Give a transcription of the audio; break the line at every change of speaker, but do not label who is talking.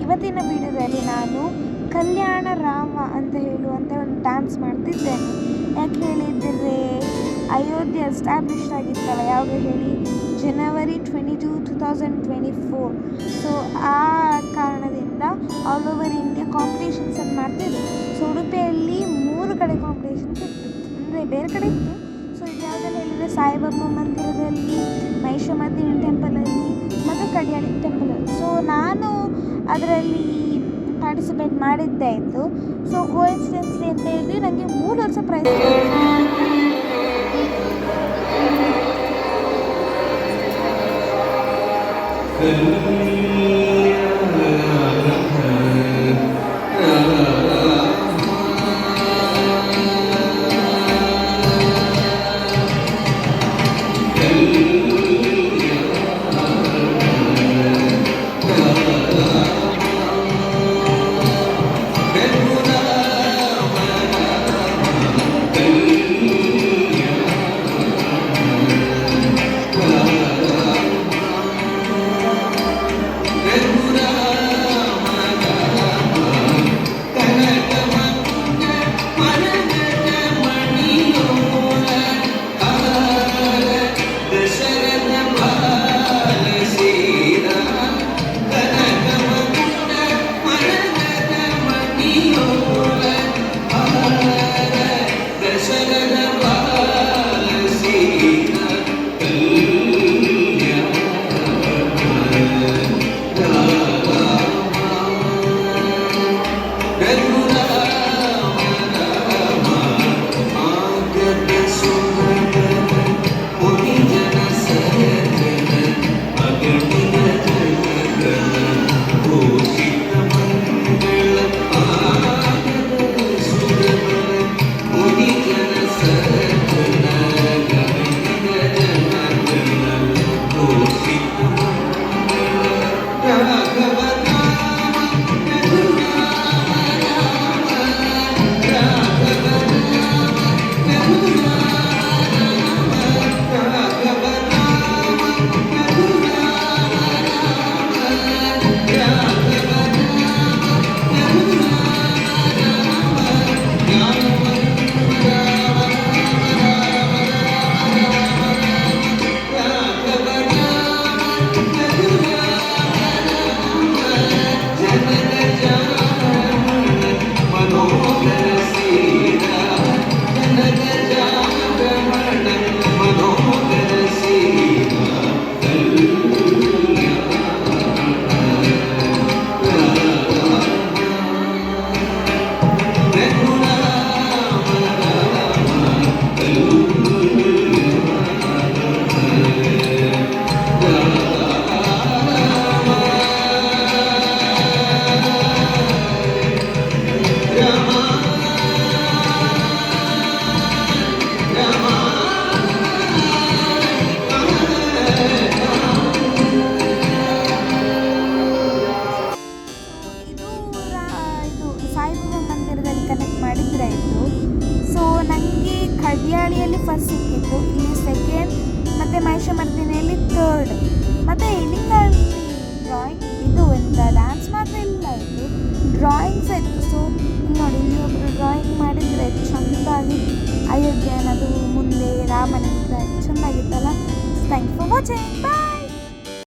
ಇವತ್ತಿನ ವಿಡಿಯೋದಲ್ಲಿ ನಾನು ಕಲ್ಯಾಣ ರಾಮ ಅಂತ ಹೇಳುವಂಥ ಒಂದು ಡ್ಯಾನ್ಸ್ ಮಾಡ್ತಿದ್ದೇನೆ. ಯಾಕೆ ಹೇಳಿದರೆ ಅಯೋಧ್ಯೆ ಎಸ್ಟಾಬ್ಲಿಷ್ ಆಗಿತ್ತಲ್ಲ, ಯಾವಾಗ ಹೇಳಿ ಜನವರಿ 22, 2024. ಸೊ ಆ ಕಾರಣದಿಂದ ಆಲ್ ಓವರ್ ಇಂಡಿಯಾ ಕಾಂಪಿಟೇಷನ್ಸನ್ನು ಮಾಡ್ತಿದ್ರು. ಸೊ ಉಡುಪಿಯಲ್ಲಿ 3 ಕಡೆ ಕಾಂಪಿಟೇಷನ್ಸ್ ಇತ್ತು, ಅಂದರೆ ಬೇರೆ ಕಡೆ ಇತ್ತು. ಸೊ ಇದು ಯಾವುದೆಲ್ಲ ಹೇಳಿದರೆ ಸಾಯಿಬಾಬಾ ಮಂದಿರದಲ್ಲಿ, ಮಹಿಷಮರ್ದಿನಿ ಟೆಂಪಲಲ್ಲಿ ಮತ್ತು ಕಡ್ಯಾಳಿ ಟೆಂಪಲಲ್ಲಿ. ಸೊ ನಾನು ಅದರಲ್ಲಿ ಪಾರ್ಟಿಸಿಪೇಟ್ ಮಾಡಿದ್ದೆ ಆಯಿತು. ಸೊ ಕೋಇನ್ಸಿಡೆನ್ಸ್ಲಿ ಅಂತ ಹೇಳಿದ್ರೆ ನನಗೆ 3 ವರ್ಷ ಪ್ರೈಸ್. ಸಾಯಿಬಾಬಾ ಮಂದಿರದಲ್ಲಿ ಕನೆಕ್ಟ್ ಮಾಡಿದ್ರಾಯಿತು. ಸೊ ನನಗೆ ಕಡ್ಯಾಳಿಯಲ್ಲಿ ಫಸ್ಟ್ ಸಿಕ್ಕಿತ್ತು, ಇಲ್ಲಿ ಸೆಕೆಂಡ್, ಮತ್ತು ಮಹಿಷಮರ್ದಿನಿಯಲ್ಲಿ ಥರ್ಡ್. ಮತ್ತು ಇಲ್ಲಿಂದಲ್ಲಿ ಡ್ರಾಯಿಂಗ್ ಇದು ಎಂತ ಡ್ಯಾನ್ಸ್ ಮಾತ್ರ ಇಲ್ಲ, ಇತ್ತು ಡ್ರಾಯಿಂಗ್ಸ್ ಇತ್ತು. ಸೊ ಇಲ್ಲಿ ನೋಡಿ, ಇಲ್ಲಿ ಒಬ್ಬರು ಡ್ರಾಯಿಂಗ್ ಮಾಡಿದರೆ ಚೆಂದಾಗಿ ಅಯೋಧ್ಯೆ ಅನ್ನೋದು ಮುಂದೆ ರಾಮನಿಂದ ಚೆಂದಾಗಿತ್ತಲ್ಲ. Thank you for watching, bye.